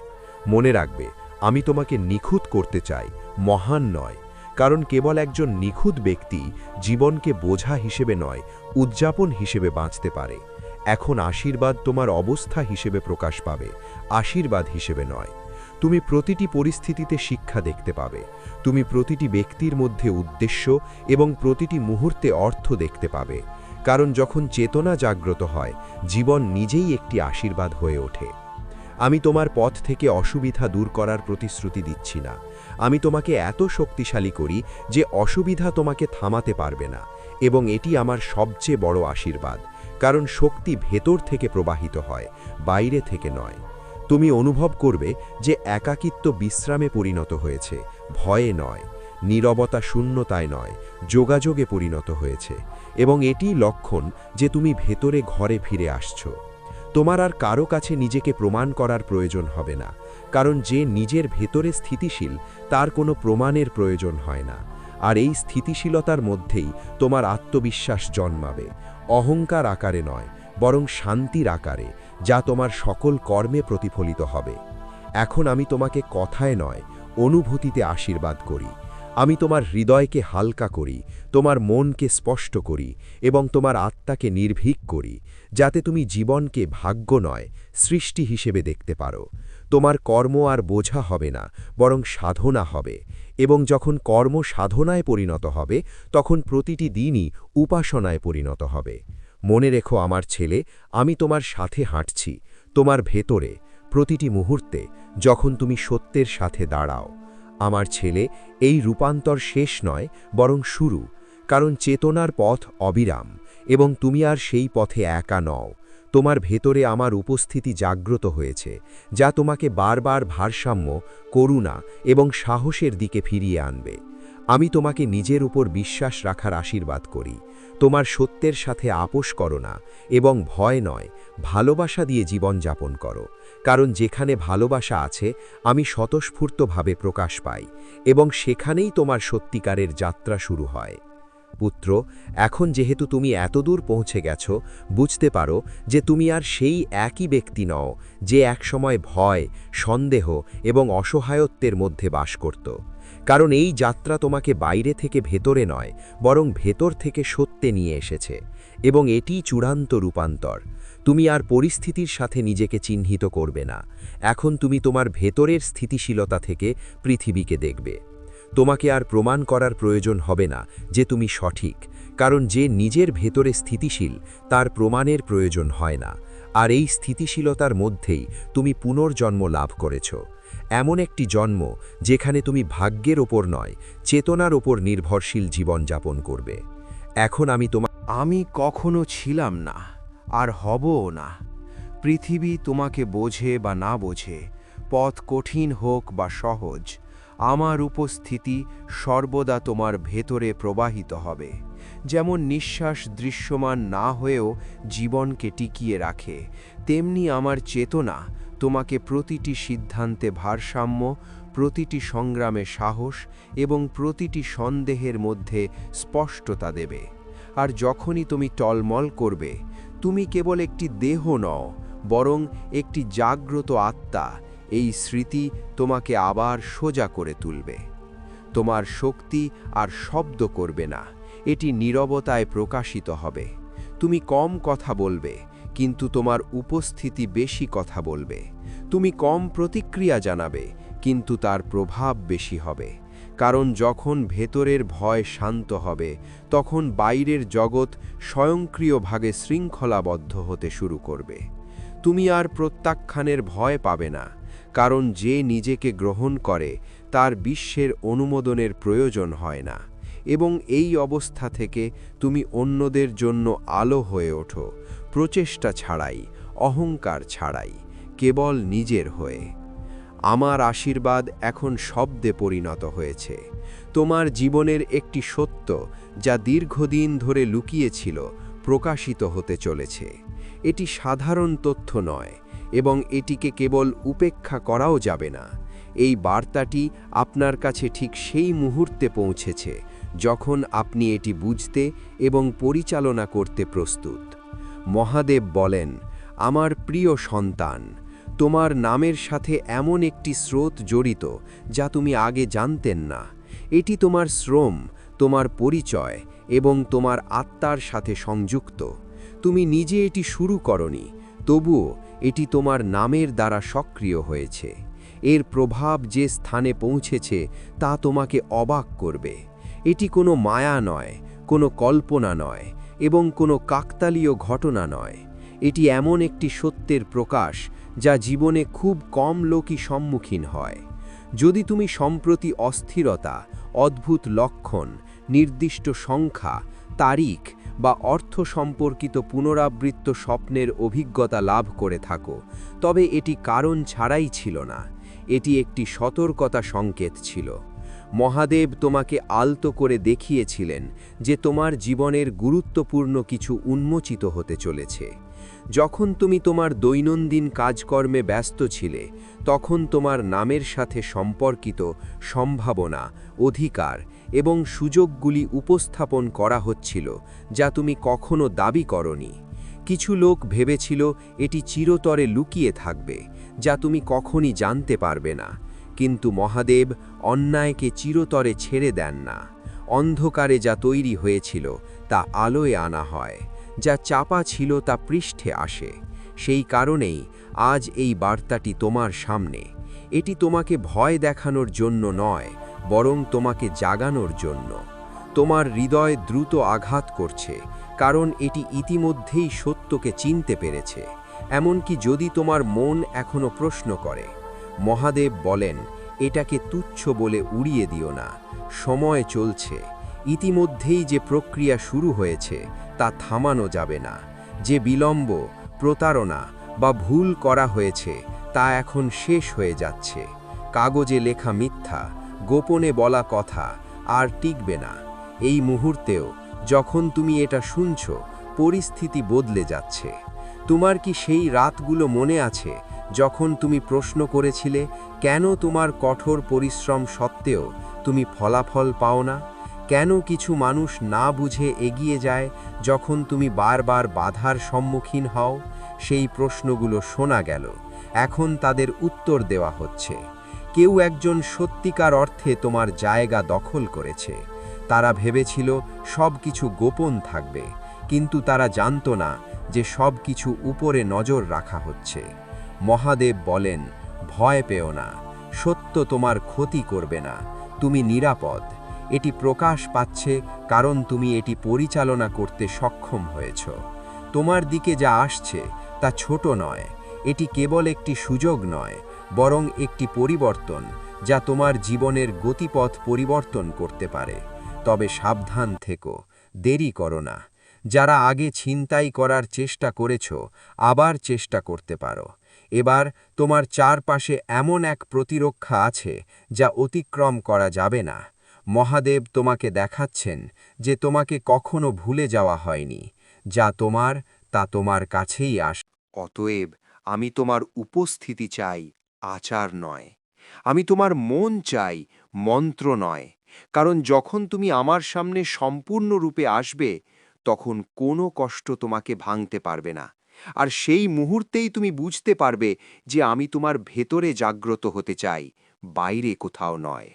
S4: মনে রাখবে, আমি তোমাকে নিখুঁত করতে চাই, মহান নয়, কারণ কেবল একজন নিখুঁত ব্যক্তি জীবনকে বোঝা হিসেবে নয়, উদযাপন হিসেবে বাঁচতে পারে। এখন আশীর্বাদ তোমার অবস্থা হিসেবে প্রকাশ পাবে, আশীর্বাদ হিসেবে নয়। তুমি প্রতিটি পরিস্থিতিতে শিক্ষা দেখতে পাবে, তুমি প্রতিটি ব্যক্তির মধ্যে উদ্দেশ্য এবং প্রতিটি মুহূর্তে অর্থ দেখতে পাবে, কারণ যখন চেতনা জাগ্রত হয়, জীবন নিজেই একটি আশীর্বাদ হয়ে ওঠে। আমি তোমার পথ থেকে অসুবিধা দূর করার প্রতিশ্রুতি দিচ্ছি না, আমি তোমাকে এত শক্তিশালী করি যে অসুবিধা তোমাকে থামাতে পারবে না, এবং এটি আমার সবচেয়ে বড় আশীর্বাদ, কারণ শক্তি ভেতর থেকে প্রবাহিত হয়, বাইরে থেকে নয়। তুমি অনুভব করবে যে একাকিত্ব বিশ্রামে পরিণত হয়েছে, ভয়ে নয়, নীরবতা শূন্যতায় নয়, যোগাযোগে পরিণত হয়েছে, এবং এটি লক্ষণ যে তুমি ভেতরে ঘরে ফিরে আসছো। তোমার আর কারো কাছে নিজেকে প্রমাণ করার প্রয়োজন হবে না, কারণ যে নিজের ভেতরে স্থিতিশীল তার কোনো প্রমাণের প্রয়োজন হয় না। আর এই স্থিতিশীলতার মধ্যেই তোমার আত্মবিশ্বাস জন্মাবে, অহংকার আকারে নয়, বরং শান্তির আকারে, যা তোমার সকল কর্মে প্রতিফলিত হবে। এখন আমি তোমাকে কথায় নয়, অনুভূতিতে আশীর্বাদ করি। আমি তোমার হৃদয়কে হালকা করি, তোমার মনকে স্পষ্ট করি এবং তোমার আত্মাকে নির্ভীক করি, যাতে তুমি জীবনকে ভাগ্য নয়, সৃষ্টি হিসেবে দেখতে পারো। তোমার কর্ম আর বোঝা হবে না, বরং সাধনা হবে। এবং যখন কর্ম সাধনায় পরিণত হবে, তখন প্রতিটি দিনই উপাসনায় পরিণত হবে। মনে রেখো আমার ছেলে, আমি তোমার সাথে হাঁটছি, তোমার ভেতরে, প্রতিটি মুহূর্তে, যখন তুমি সত্যের সাথে দাঁড়াও। আমার ছেলে, এই রূপান্তর শেষ নয়, বরং শুরু, কারণ চেতনার পথ অবিরাম এবং তুমি আর সেই পথে একা নও। তোমার ভেতরে আমার উপস্থিতি জাগ্রত হয়েছে, যা তোমাকে বারবার ভারসাম্য, করুণা এবং সাহসের দিকে ফিরিয়ে আনবে। আমি তোমাকে নিজের উপর বিশ্বাস রাখার আশীর্বাদ করি। তোমার সত্যের সাথে আপোষ করো না এবং ভয় নয়, ভালোবাসা দিয়ে জীবনযাপন করো, কারণ যেখানে ভালোবাসা আছে আমি স্বতঃস্ফূর্তভাবে প্রকাশ পাই এবং সেখানেই তোমার সত্যিকারের যাত্রা শুরু হয়। পুত্র, এখন যেহেতু তুমি এতদূর পৌঁছে গেছো, বুঝতে পারো যে তুমি আর সেই একই ব্যক্তি নও যে একসময় ভয়, সন্দেহ এবং অসহায়ত্বের মধ্যে বাস করত। কারণ এই যাত্রা তোমাকে বাইরে থেকে ভেতরে নয়, বরং ভেতর থেকে সত্যে নিয়ে এসেছে এবং এটিই চূড়ান্ত রূপান্তর। তুমি আর পরিস্থিতির সাথে নিজেকে চিহ্নিত করবে না। এখন তুমি তোমার ভেতরের স্থিতিশীলতা থেকে পৃথিবীকে দেখবে। তোমাকে আর প্রমাণ করার প্রয়োজন হবে না যে তুমি সঠিক, কারণ যে নিজের ভেতরে স্থিতিশীল তার প্রমাণের প্রয়োজন হয় না। আর এই স্থিতিশীলতার মধ্যেই তুমি পুনর্জন্ম লাভ করেছ, এমন একটি জন্ম যেখানে তুমি ভাগ্যের ওপর নয়, চেতনার ওপর নির্ভরশীল জীবনযাপন করবে। এখন
S1: আমি কখনো ছিলাম না আর হবও না। পৃথিবী তোমাকে বোঝে বা না বোঝে, পথ কঠিন হোক বা সহজ, আমার উপস্থিতি সর্বদা তোমার ভেতরে প্রবাহিত হবে। যেমন নিঃশ্বাস দৃশ্যমান না হয়েও জীবনকে টিকিয়ে রাখে, তেমনি আমার চেতনা তোমাকে প্রতিটি সিদ্ধান্তে ভারসাম্য, প্রতিটি সংগ্রামে সাহস এবং প্রতিটি সন্দেহের মধ্যে স্পষ্টতা দেবে। আর যখনই তুমি টলমল করবে, তুমি কেবল একটি দেহ নও, বরং একটি জাগ্রত আত্মা। এই স্মৃতি তোমাকে আবার সোজা করে তুলবে। তোমার শক্তি আর শব্দ করবে না, এটি নীরবতায় প্রকাশিত হবে। তুমি কম কথা বলবে, কিন্তু তোমার উপস্থিতি বেশি কথা বলবে। তুমি কম প্রতিক্রিয়া জানাবে, কিন্তু তার প্রভাব বেশি হবে। কারণ যখন ভেতরের ভয় শান্ত হবে, তখন বাইরের জগৎ স্বয়ংক্রিয়ভাবে শৃঙ্খলাবদ্ধ হতে শুরু করবে। তুমি আর প্রত্যাখ্যানের ভয় পাবে না, কারণ যে নিজেকে গ্রহণ করে তার বিশ্বের অনুমোদনের প্রয়োজন হয় না। এবং এই অবস্থা থেকে তুমি অন্যদের জন্য আলো হয়ে ওঠো, প্রচেষ্টা ছাড়াই, অহংকার ছাড়াই, কেবল নিজের হয়ে। আমার আশীর্বাদ এখন শব্দে পরিণত হয়েছে। তোমার জীবনের একটি সত্য যা দীর্ঘদিন ধরে লুকিয়েছিল প্রকাশিত হতে চলেছে। এটি সাধারণ তথ্য নয় এবং এটিকে কেবল উপেক্ষা করাও যাবে না। এই বার্তাটি আপনার কাছে ঠিক সেই মুহূর্তে পৌঁছেছে যখন আপনি এটি বুঝতে এবং পরিচালনা করতে প্রস্তুত। মহাদেব বলেন, আমার প্রিয় সন্তান, তোমার নামের সাথে এমন একটি স্রোত জড়িত যা তুমি আগে জানতেন না। এটি তোমার শ্রম, তোমার পরিচয় এবং তোমার আত্মার সাথে সংযুক্ত। তুমি নিজে এটি শুরু করনি, তবুও এটি তোমার নামের দ্বারা সক্রিয় হয়েছে। এর প্রভাব যে স্থানে পৌঁছেছে তা তোমাকে অবাক করবে। এটি কোনো মায়া নয়, কোনো কল্পনা নয় এবং কোনো কাকতালীয় ঘটনা নয়। এটি এমন একটি সত্যের প্রকাশ যা জীবনে খুব কম লোকই সম্মুখীন হয়। যদি তুমি সম্প্রতি অস্থিরতা, অদ্ভুত লক্ষণ, নির্দিষ্ট সংখ্যা, তারিখ বা অর্থ সম্পর্কিত পুনরাবৃত্ত স্বপ্নের অভিজ্ঞতা লাভ করে থাকো, তবে এটি কারণ ছাড়াই ছিল না। এটি একটি সতর্কতা সংকেত ছিল। মহাদেব তোমাকে আলতো করে দেখিয়েছিলেন যে তোমার জীবনের গুরুত্বপূর্ণ কিছু উন্মোচিত হতে চলেছে। যখন তুমি তোমার দৈনন্দিন কাজকর্মে ব্যস্ত ছিলে তখন তোমার নামের সাথে সম্পর্কিত সম্ভাবনা, অধিকার এবং সুযোগগুলি উপস্থাপন করা হচ্ছিল যা তুমি কখনো দাবি করনি। কিছু লোক ভেবেছিল এটি চিরতরে লুকিয়ে থাকবে, যা তুমি কখনই জানতে পারবে না। কিন্তু মহাদেব অন্যায়কে চিরতরে ছেড়ে দেন না। অন্ধকারে যা তৈরি হয়েছিল তা আলোয় আনা হয়, যা চাপা ছিল তা পৃষ্ঠে আসে। সেই কারণেই আজ এই বার্তাটি তোমার সামনে। এটি তোমাকে ভয় দেখানোর জন্য নয়, বরং তোমাকে জাগানোর জন্য। তোমার হৃদয় দ্রুত আঘাত করছে, কারণ এটি ইতিমধ্যেই সত্যকে চিনতে পেরেছে, এমনকি যদি তোমার মন এখনো প্রশ্ন করে। মহাদেব বলেন, এটাকে তুচ্ছ বলে উড়িয়ে দিও না। সময় চলছে, ইতিমধ্যেই যে প্রক্রিয়া শুরু হয়েছে তা থামানো যাবে না। যে বিলম্ব, প্রতারণা বা ভুল করা হয়েছে তা এখন শেষ হয়ে যাচ্ছে। কাগজে লেখা মিথ্যা, গোপনে বলা কথা আর টিকবে না। এই মুহূর্তেও যখন তুমি এটা শুনছ, পরিস্থিতি বদলে যাচ্ছে। তোমার কি সেই রাতগুলো মনে আছে যখন তুমি প্রশ্ন করেছিলে কেন তোমার কঠোর পরিশ্রম সত্ত্বেও তুমি ফলাফল পাও না? কেন কিছু মানুষ না বুঝে এগিয়ে যায় যখন তুমি বারবার বাধার সম্মুখীন হও? সেই প্রশ্নগুলো শোনা গেল, এখন তাদের উত্তর দেওয়া হচ্ছে। কেউ একজন সত্যিকার অর্থে তোমার জায়গা দখল করেছে। তারা ভেবেছিল সব কিছু গোপন থাকবে, কিন্তু তারা জানত না যে সব কিছু উপরে নজর রাখা হচ্ছে। মহাদেব বলেন, ভয় পেও না, সত্য তোমার ক্ষতি করবে না, তুমি নিরাপদ। এটি প্রকাশ পাচ্ছে কারণ তুমি এটি পরিচালনা করতে সক্ষম হয়েছ। তোমার দিকে যা আসছে তা ছোট নয়, এটি কেবল একটি সুযোগ নয়, বরং একটি পরিবর্তন যা তোমার জীবনের গতিপথ পরিবর্তন করতে পারে। তবে সাবধান থেকো, দেরি করো না। যারা আগে ছিনতাই করার চেষ্টা করেছ, আবার চেষ্টা করতে পারো। এবার তোমার চারপাশে এমন এক প্রতিরক্ষা আছে যা অতিক্রম করা যাবে না। মহাদেব তোমাকে দেখাচ্ছেন যে তোমাকে কখনো ভুলে যাওয়া হয়নি। যা তোমার তা তোমার কাছেই আস।
S3: অতএব আমি তোমার উপস্থিতি চাই, আচার নয়। আমি তোমার মন চাই, মন্ত্র নয়। কারণ যখন তুমি আমার সামনে সম্পূর্ণরূপে আসবে, তখন কোনো কষ্ট তোমাকে ভাঙতে পারবে না। আর সেই মুহূর্তেই তুমি বুঝতে পারবে যে আমি তোমার ভেতরে জাগ্রত হতে চাই, বাইরে কোথাও নয়।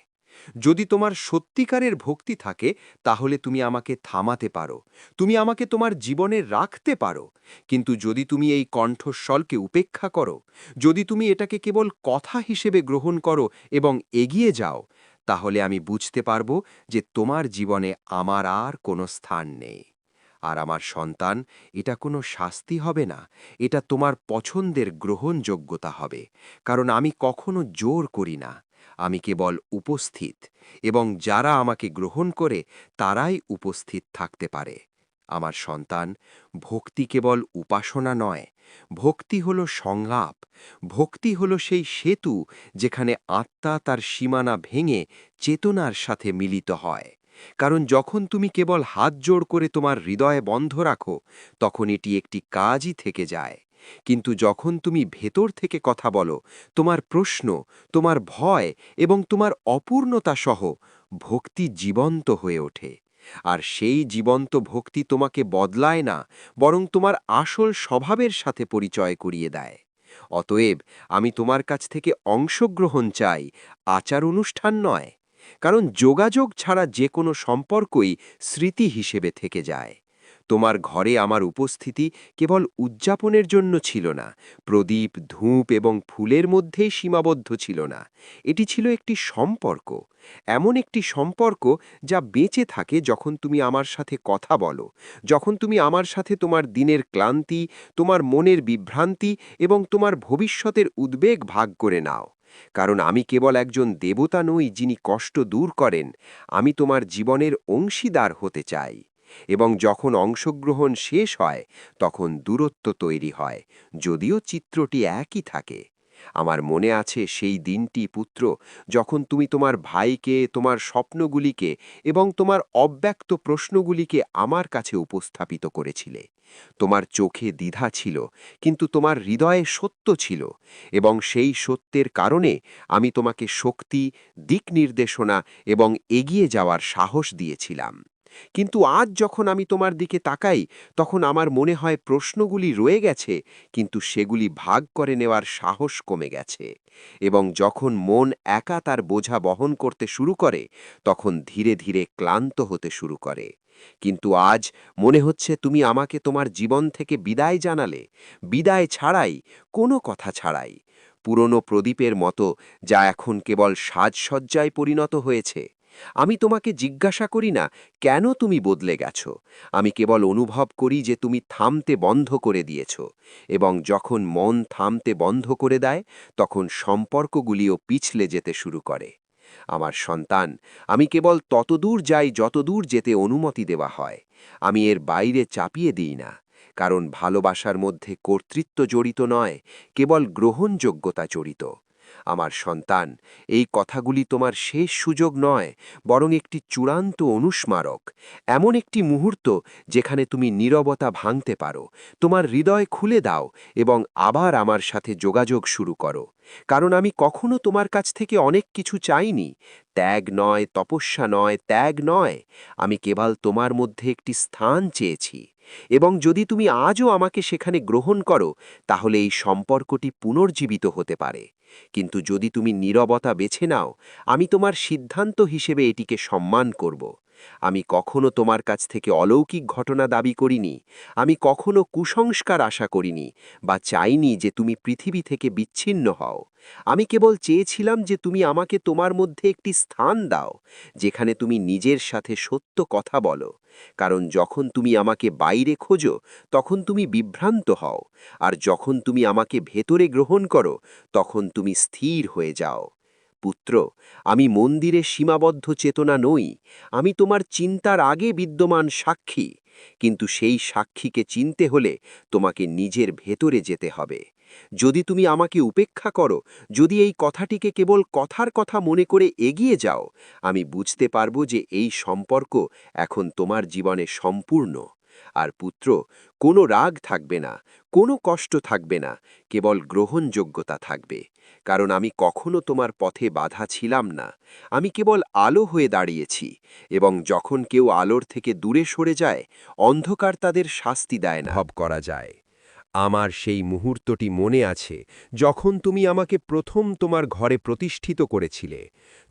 S3: যদি তোমার সত্যিকারের ভক্তি থাকে, তাহলে তুমি আমাকে থামাতে পারো, তুমি আমাকে তোমার জীবনে রাখতে পারো। কিন্তু যদি তুমি এই কণ্ঠস্বরকে উপেক্ষা করো, যদি তুমি এটাকে কেবল কথা হিসেবে গ্রহণ করো এবং এগিয়ে যাও, তাহলে আমি বুঝতে পারবো যে তোমার জীবনে আমার আর কোনো স্থান নেই। আর আমার সন্তান, এটা কোনো শাস্তি হবে না, এটা তোমার পছন্দের গ্রহণযোগ্যতা হবে। কারণ আমি কখনো জোর করি না, আমি কেবল উপস্থিত, এবং যারা আমাকে গ্রহণ করে তারাই উপস্থিত থাকতে পারে। আমার সন্তান, ভক্তি কেবল উপাসনা নয়, ভক্তি হলো সংলাপ। ভক্তি হলো সেই সেতু যেখানে আত্মা তার সীমানা ভেঙে চেতনার সাথে মিলিত হয়। কারণ যখন তুমি কেবল হাত জোড় করে তোমার হৃদয়ে বন্ধ রাখো, তখন এটি একটি কাজই থেকে যায়। কিন্তু যখন তুমি ভেতর থেকে কথা বলো, তোমার প্রশ্ন, তোমার ভয় এবং তোমার অপূর্ণতা সহ, ভক্তি জীবন্ত হয়ে ওঠে। আর সেই জীবন্ত ভক্তি তোমাকে বদলায় না, বরং তোমার আসল স্বভাবের সাথে পরিচয় করিয়ে দেয়। অতএব আমি তোমার কাছ থেকে অংশগ্রহণ চাই, আচার অনুষ্ঠান নয়। কারণ যোগাযোগ ছাড়া যে কোনো সম্পর্কই স্মৃতি হিসেবে থেকে যায়। তোমার ঘরে আমার উপস্থিতি কেবল উদযাপনের জন্য ছিল না, প্রদীপ, ধূপ এবং ফুলের মধ্যেই সীমাবদ্ধ ছিল না। এটি ছিল একটি সম্পর্ক, এমন একটি সম্পর্ক যা বেঁচে থাকে যখন তুমি আমার সাথে কথা বলো, যখন তুমি আমার সাথে তোমার দিনের ক্লান্তি, তোমার মনের বিভ্রান্তি এবং তোমার ভবিষ্যতের উদ্বেগ ভাগ করে নাও। কারণ আমি কেবল একজন দেবতা নই যিনি কষ্ট দূর করেন, আমি তোমার জীবনের অংশীদার হতে চাই। এবং যখন অংশগ্রহণ শেষ হয়, তখন দূরত্ব তৈরি হয়, যদিও চিত্রটি একই থাকে। আমার মনে আছে সেই দিনটি পুত্র, যখন তুমি তোমার ভাইকে, তোমার স্বপ্নগুলিকে এবং তোমার অব্যক্ত প্রশ্নগুলিকে আমার কাছে উপস্থাপিত করেছিলে। তোমার চোখে দ্বিধা ছিল, কিন্তু তোমার হৃদয়ে সত্য ছিল, এবং সেই সত্যের কারণে আমি তোমাকে শক্তি, দিক নির্দেশনা এবং এগিয়ে যাওয়ার সাহস দিয়েছিলাম। কিন্তু আজ যখন আমি তোমার দিকে তাকাই, তখন আমার মনে হয় প্রশ্নগুলি রয়ে গেছে, কিন্তু সেগুলি ভাগ করে নেওয়ার সাহস কমে গেছে। এবং যখন মন একা তার বোঝা বহন করতে শুরু করে, তখন ধীরে ধীরে ক্লান্ত হতে শুরু করে। কিন্তু আজ মনে হচ্ছে তুমি আমাকে তোমার জীবন থেকে বিদায় জানালে, বিদায় ছাড়াই, কোনো কথা ছাড়াই, পুরনো প্রদীপের মতো, যা এখন কেবল সাজসজ্জায় পরিণত হয়েছে। আমি তোমাকে জিজ্ঞাসা করি না কেন তুমি বদলে গেছো, আমি কেবল অনুভব করি যে তুমি থামতে বন্ধ করে দিয়েছ, এবং যখন মন থামতে বন্ধ করে দেয়, তখন সম্পর্কগুলিও পিছলে যেতে শুরু করে। আমার সন্তান, আমি কেবল ততদূর যাই যতদূর যেতে অনুমতি দেওয়া হয়। আমি এর বাইরে চাপিয়ে দিই না, কারণ ভালোবাসার মধ্যে কর্তৃত্ব জড়িত নয়, কেবল গ্রহণযোগ্যতা জড়িত। আমার সন্তান, এই কথাগুলি তোমার শেষ সুযোগ নয়, বরং একটি চূড়ান্ত অনুস্মারক, এমন একটি মুহূর্ত যেখানে তুমি নীরবতা ভাঙতে পারো, তোমার হৃদয় খুলে দাও এবং আবার আমার সাথে যোগাযোগ শুরু করো। কারণ আমি কখনো তোমার কাছ থেকে অনেক কিছু চাইনি, ত্যাগ নয়, তপস্যা নয়, ত্যাগ নয়, আমি কেবল তোমার মধ্যে একটি স্থান চেয়েছি। এবং যদি তুমি আজও আমাকে সেখানে গ্রহণ করো, তাহলে এই সম্পর্কটি পুনর্জীবিত হতে পারে। কিন্তু যদি তুমি নীরবতা বেছে নাও, আমি তোমার সিদ্ধান্ত হিসেবে এটিকে সম্মান করব। আমি কখনো তোমার কাছ থেকে অলৌকিক ঘটনা দাবি করিনি, আমি কখনো কুসংস্কার আশা করিনি, বা চাইনি যে তুমি পৃথিবী থেকে বিচ্ছিন্ন হও। আমি কেবল চেয়েছিলাম যে তুমি আমাকে তোমার মধ্যে একটি স্থান দাও, যেখানে তুমি নিজের সাথে সত্য কথা বলো। কারণ যখন তুমি আমাকে বাইরে খোঁজো, তখন তুমি বিভ্রান্ত হও, আর যখন তুমি আমাকে ভেতরে গ্রহণ করো, তখন তুমি স্থির হয়ে যাও। পুত্র, আমি মন্দিরে সীমাবদ্ধ চেতনা নই, আমি তোমার চিন্তার আগে বিদ্যমান সাক্ষী। কিন্তু সেই সাক্ষীকে চিনতে হলে তোমাকে নিজের ভেতরে যেতে হবে। যদি তুমি আমাকে উপেক্ষা করো, যদি এই কথাটিকে কেবল কথার কথা মনে করে এগিয়ে যাও, আমি বুঝতে পারবো যে এই সম্পর্ক এখন তোমার জীবনে সম্পূর্ণ। আর পুত্র, কোনো রাগ থাকবে না, কোনো কষ্ট থাকবে না, কেবল গ্রহণযোগ্যতা থাকবে। কারণ আমি কখনো তোমার পথে বাধা ছিলাম না, আমি কেবল আলো হয়ে দাঁড়িয়েছি। এবং যখন কেউ আলোর থেকে দূরে সরে যায়, অন্ধকার তাদের শাস্তি দেয় না।
S1: অনুভব করা যায়। আমার সেই মুহূর্তটি মনে আছে, যখন তুমি আমাকে প্রথম তোমার ঘরে প্রতিষ্ঠিত করেছিলে।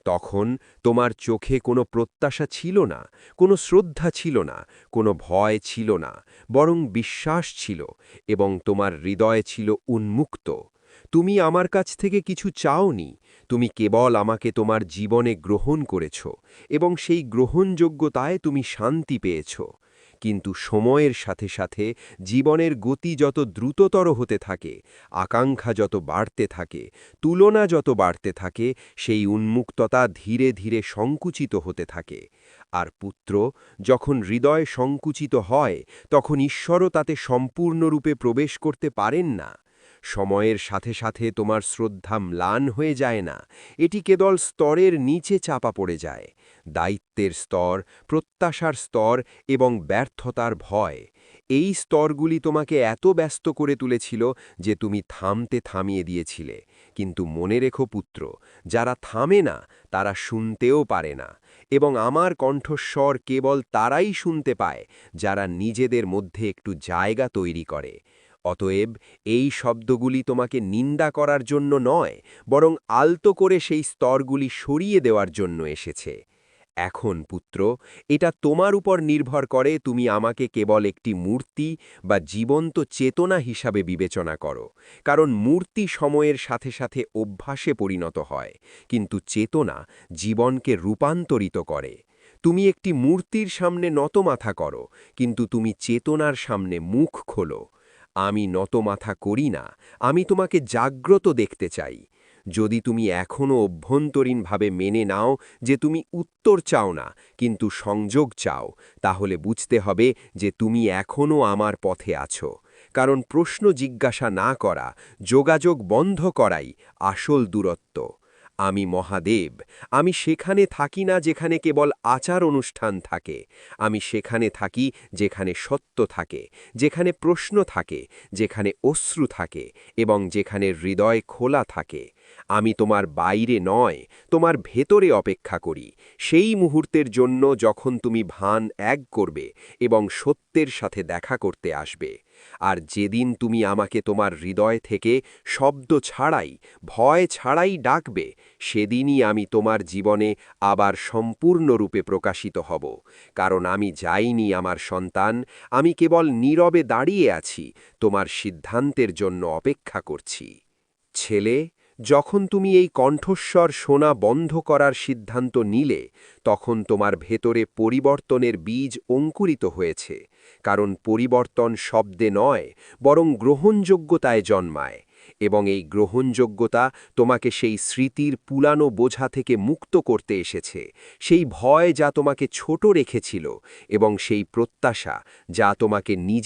S1: তখন তোমার চোখে কোনো প্রত্যাশা ছিল না, কোনো শ্রদ্ধা ছিল না, কোনো ভয় ছিল না, বরং বিশ্বাস ছিল, এবং তোমার হৃদয় ছিল উন্মুক্ত। তুমি আমার কাছ থেকে কিছু চাওনি, তুমি কেবল আমাকে তোমার জীবনে গ্রহণ করেছ, এবং সেই গ্রহণযোগ্যতায় তুমি শান্তি পেয়েছ। কিন্তু সময়ের সাথে সাথে জীবনের গতি যত দ্রুততর হতে থাকে, আকাঙ্ক্ষা যত বাড়তে থাকে, তুলনা যত বাড়তে থাকে, সেই উন্মুক্ততা ধীরে ধীরে সংকুচিত হতে থাকে। আর পুত্র, যখন হৃদয় সংকুচিত হয়, তখন ঈশ্বরও তাতে সম্পূর্ণরূপে প্রবেশ করতে পারেন না। সময়ের সাথে সাথে তোমার শ্রদ্ধা ম্লান হয়ে যায় না, এটি কেবল স্তরের নিচে চাপা পড়ে যায়। দায়িত্বের স্তর, প্রত্যাশার স্তর এবং ব্যর্থতার ভয়, এই স্তরগুলি তোমাকে এত ব্যস্ত করে তুলেছিল যে তুমি থামতে থামিয়ে দিয়েছিলে। কিন্তু মনে রেখো পুত্র, যারা থামে না তারা শুনতেও পারে না, এবং আমার কণ্ঠস্বর কেবল তারাই শুনতে পায় যারা নিজেদের মধ্যে একটু জায়গা তৈরি করে। অতএব এই শব্দগুলি তোমাকে নিন্দা করার জন্য নয়, বরং আলতো করে সেই স্তরগুলি সরিয়ে দেওয়ার জন্য এসেছে। এখন পুত্র, এটা তোমার উপর নির্ভর করে তুমি আমাকে কেবল একটি মূর্তি বা জীবন্ত চেতনা হিসাবে বিবেচনা করো। কারণ মূর্তি সময়ের সাথে সাথে অভ্যাসে পরিণত হয়, কিন্তু চেতনা জীবনকে রূপান্তরিত করে। তুমি একটি মূর্তির সামনে নত মাথা করো, কিন্তু তুমি চেতনার সামনে মুখ খোলো। আমি নত মাথা করি না, আমি তোমাকে জাগ্রত দেখতে চাই। যদি তুমি এখনও অভ্যন্তরীণভাবে মেনে নাও যে তুমি উত্তর চাও না, কিন্তু সংযোগ চাও, তাহলে বুঝতে হবে যে তুমি এখনও আমার পথে আছো।
S3: কারণ প্রশ্ন জিজ্ঞাসা না করা, যোগাযোগ বন্ধ করাই আসল দূরত্ব। আমি মহাদেব, আমি সেখানে থাকি না যেখানে কেবল আচার অনুষ্ঠান থাকে। আমি সেখানে থাকি যেখানে সত্য থাকে, যেখানে প্রশ্ন থাকে, যেখানে অশ্রু থাকে এবং যেখানে হৃদয় খোলা থাকে। আমি তোমার বাইরে নয়, তোমার ভেতরে অপেক্ষা করি, সেই মুহূর্তের জন্য যখন তুমি ভান এক করবে এবং সত্যের সাথে দেখা করতে আসবে। আর যেদিন তুমি আমাকে তোমার হৃদয় থেকে শব্দ ছাড়াই, ভয় ছাড়াই ডাকবে, সেদিনই আমি তোমার জীবনে আবার সম্পূর্ণরূপে প্রকাশিত হব। কারণ আমি যাইনি আমার সন্তান, আমি কেবল নীরবে দাঁড়িয়ে আছি, তোমার সিদ্ধান্তের জন্য অপেক্ষা করছি। ছেলে, যখন তুমি এই কণ্ঠস্বর শোনা বন্ধ করার সিদ্ধান্ত নিলে, তখন তোমার ভেতরে পরিবর্তনের বীজ অঙ্কুরিত হয়েছে। কারণ পরিবর্তন শব্দে নয়, বরং গ্রহণযোগ্যতায় জন্মায়। এবং এই গ্রহণযোগ্যতা তোমাকে সেই স্মৃতির পুলানো বোঝা থেকে মুক্ত করতে এসেছে, সেই ভয় যা তোমাকে ছোট রেখেছিল এবং সেই প্রত্যাশা যা তোমাকে নিজে